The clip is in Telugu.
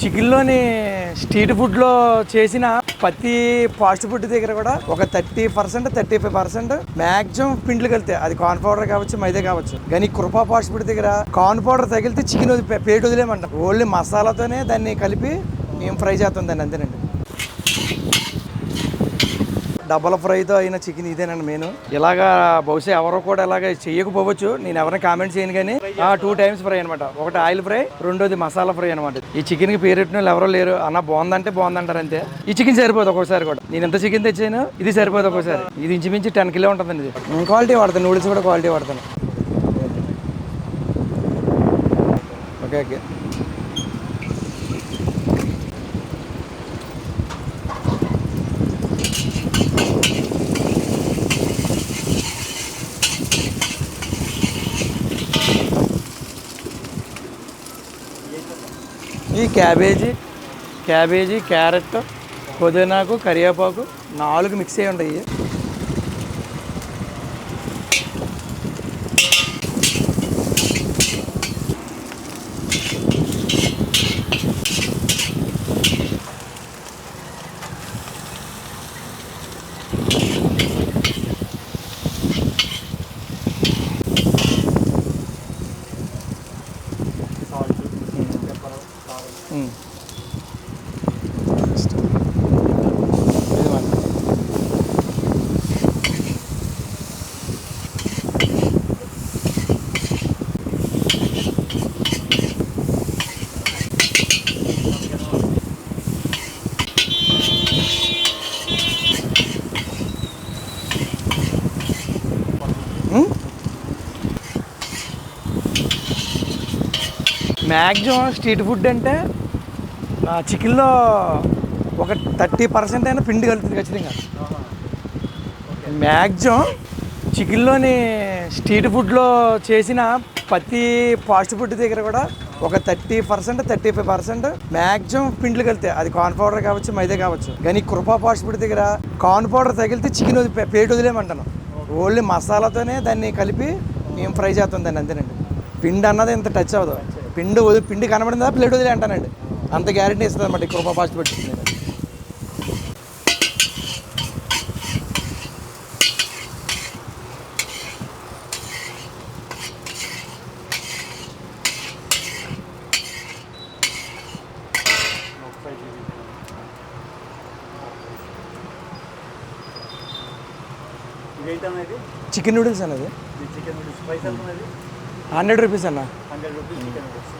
చికెన్లోని స్ట్రీట్ ఫుడ్లో చేసిన ప్రతి ఫాస్ట్ ఫుడ్ దగ్గర కూడా ఒక 30% 35% మ్యాక్సిమం పిండ్లు కలితే అది కార్న్ పౌడర్ కావచ్చు మైదా కావచ్చు. కానీ కృపా ఫాస్ట్ ఫుడ్ దగ్గర కార్న్ పౌడర్ తగిలితే చికెన్ పేటు వదిలేమంట. ఓన్లీ మసాలాతోనే దాన్ని కలిపి మేము ఫ్రై చేస్తాం దాన్ని, అంతేనండి. డబల్ ఫ్రైతో అయిన చికెన్ ఇదేనండి మెయిన్. ఇలాగా బహుశా ఎవరో కూడా ఇలాగ చేయకపోవచ్చు, నేను ఎవరిని కామెంట్ చేయను. కానీ 2 times ఫ్రై అనమాట. ఒకటి ఆయిల్ ఫ్రై, రెండోది మసాలా ఫ్రై అనమాట. ఈ చికెన్కి పేరెట్టిన వాళ్ళు ఎవరో లేరు. అన్న బాగుందంటే బాగుందంటారు అంతే. ఈ చికెన్ సరిపోదు ఒక్కోసారి కూడా. నేను ఎంత చికెన్ తెచ్చాను ఇది సరిపోదు ఒక్కోసారి. ఇది ఇంచుమించి 10 కిలో ఉంటుందండి. ఇది క్వాలిటీ వాడతాను, నూడిల్స్ కూడా క్వాలిటీ వాడతాను. Okay okay. ఈ క్యాబేజీ, క్యారెట్, పుదీనాకు, కరివేపాకు 4 మిక్స్ అయ్యి ఉంటాయి. మ్యాక్సిమం స్ట్రీట్ ఫుడ్ అంటే చికెన్లో ఒక 30% అయినా పిండి కలుగుతుంది ఖచ్చితంగా. మ్యాక్సిమం చికెన్లోని స్ట్రీట్ ఫుడ్లో చేసిన ప్రతి ఫాస్ట్ ఫుడ్ దగ్గర కూడా ఒక 30% 35% మ్యాక్సిమం పిండ్లు కలితాయి. అది కార్న్ పౌడర్ కావచ్చు మైదా కావచ్చు. కానీ కృపా ఫాస్ట్ ఫుడ్ దగ్గర కార్న్ పౌడర్ తగిలితే చికెన్ పేటు వదిలేమంటాను. ఓన్లీ మసాలాతోనే దాన్ని కలిపి మేము ఫ్రై చేస్తాం దాన్ని, అంతేనండి. పిండి అన్నది ఇంత టచ్ అవ్వదు. పిండి కనబడిందా ప్లేట్ వదిలే అంటానండి. అంత గ్యారెంటీ ఇస్తుంది అన్నమాట కృపా ఫాస్ట్ ఫుడ్. చికెన్ నూడిల్స్ అన్నది 100 రూపీస్ అన్న. 100 రూపీస్ చికెన్ నూడిల్స్.